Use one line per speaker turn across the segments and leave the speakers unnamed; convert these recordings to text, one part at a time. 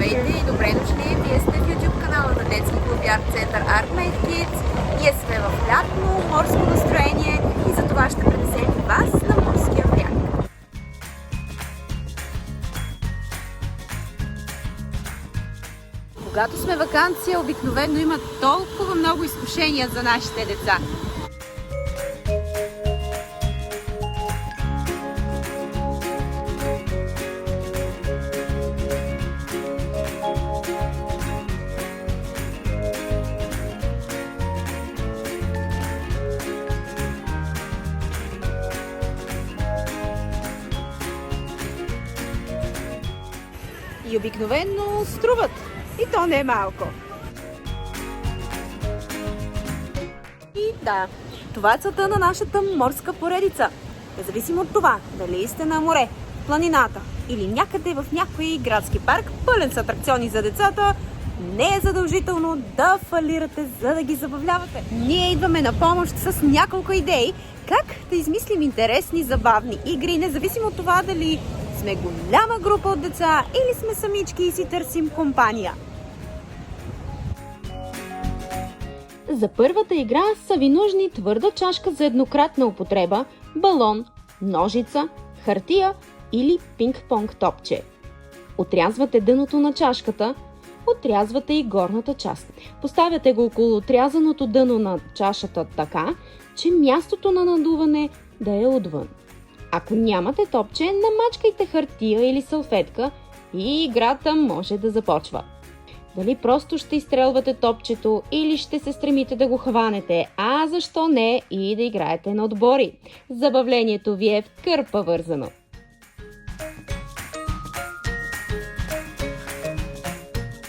Здравейте и добре дошли! Вие сте в YouTube канала на детски клуб и арт център Artmate Kids. Ние сме в лятно морско настроение и за това ще пренесем вас на морския бряг. Когато сме ваканция, обикновено има толкова много изкушения за нашите деца. И обикновено струват. И то не е малко. И да, това е целта на нашата морска поредица. Независимо от това, дали сте на море, в планината или някъде в някой градски парк, пълен с атракциони за децата, не е задължително да фалирате, за да ги забавлявате. Ние идваме на помощ с няколко идеи как да измислим интересни, забавни игри, независимо от това дали сме голяма група от деца или сме самички и си търсим компания.
За първата игра са ви нужни твърда чашка за еднократна употреба, балон, ножица, хартия или пинг-понг топче. Отрязвате дъното на чашката, отрязвате и горната част. Поставяте го около отрязаното дъно на чашата така, че мястото на надуване да е отвън. Ако нямате топче, намачкайте хартия или салфетка и играта може да започва. Дали просто ще изстрелвате топчето или ще се стремите да го хванете, а защо не и да играете на отбори. Забавлението ви е в кърпа вързано.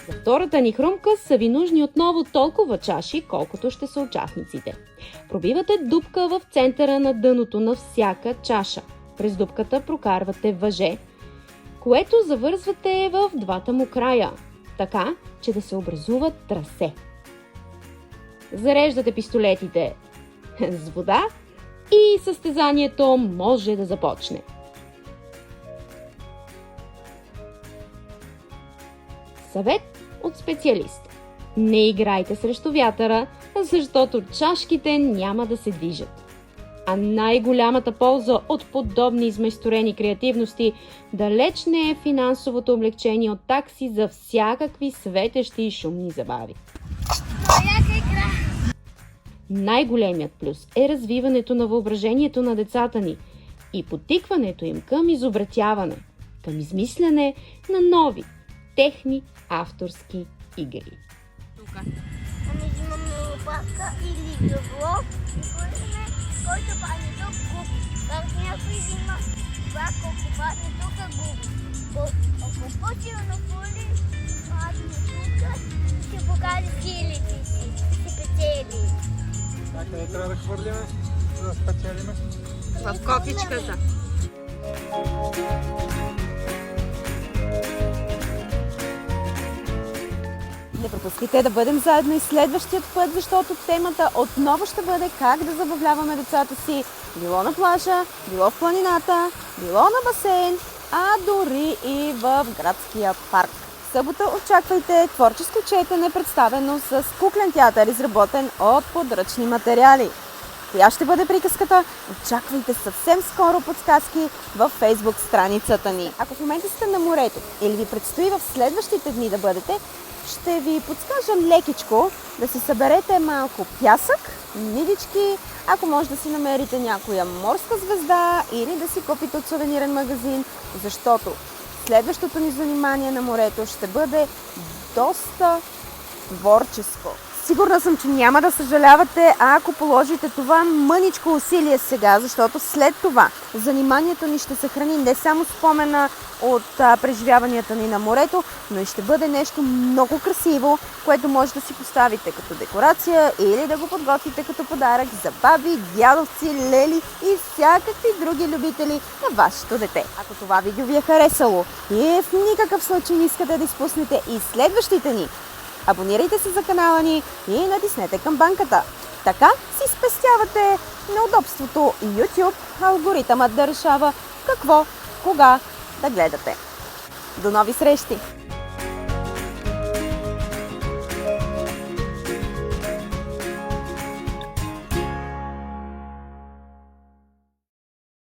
За втората ни хрумка са ви нужни отново толкова чаши, колкото ще са участниците. Пробивате дупка в центъра на дъното на всяка чаша. През дупката прокарвате въже, което завързвате в двата му края, така, че да се образува трасе. Зареждате пистолетите с вода и състезанието може да започне. Съвет от специалист. Не играйте срещу вятъра, защото чашките няма да се движат. А най-голямата полза от подобни измайсторени креативности далеч не е финансовото облегчение от такси за всякакви светещи и шумни забави. Най-големият плюс е развиването на въображението на децата ни и подтикването им към изобретяване, към измисляне на нови, техни авторски игри.
Лопатка или дъбло и който падне тук губи. Как някой взима това, колко падне тук губи. Ако по-силно фули, падне тук, ще покаже силите си. Ще печели.
А къде трябва да хвърлиме, за да спечелиме?
В копичката.
Не пропускайте да бъдем заедно и следващият път, защото темата отново ще бъде как да забавляваме децата си, било на плажа, било в планината, било на басейн, а дори и в градския парк. В събота очаквайте творческо четене, представено с куклен театър, изработен от подръчни материали. Коя ще бъде приказката? Очаквайте съвсем скоро подсказки във Facebook страницата ни. Ако в момента сте на морето или ви предстои в следващите дни да бъдете, ще ви подскажам лекичко да си съберете малко пясък, нидички, ако може да си намерите някоя морска звезда или да си купите от сувенирен магазин, защото следващото ни занимание на морето ще бъде доста творческо. Сигурна съм, че няма да съжалявате, ако положите това мъничко усилие сега, защото след това заниманието ни ще съхрани не само спомена от преживяванията ни на морето, но и ще бъде нещо много красиво, което може да си поставите като декорация или да го подготвите като подарък за баби, дядовци, лели и всякакви други любители на вашето дете. Ако това видео ви е харесало и в никакъв случай не искате да изпуснете и следващите ни, абонирайте се за канала ни и натиснете камбанката. Така си спестявате неудобството YouTube алгоритъмът да решава какво, кога да гледате. До нови срещи!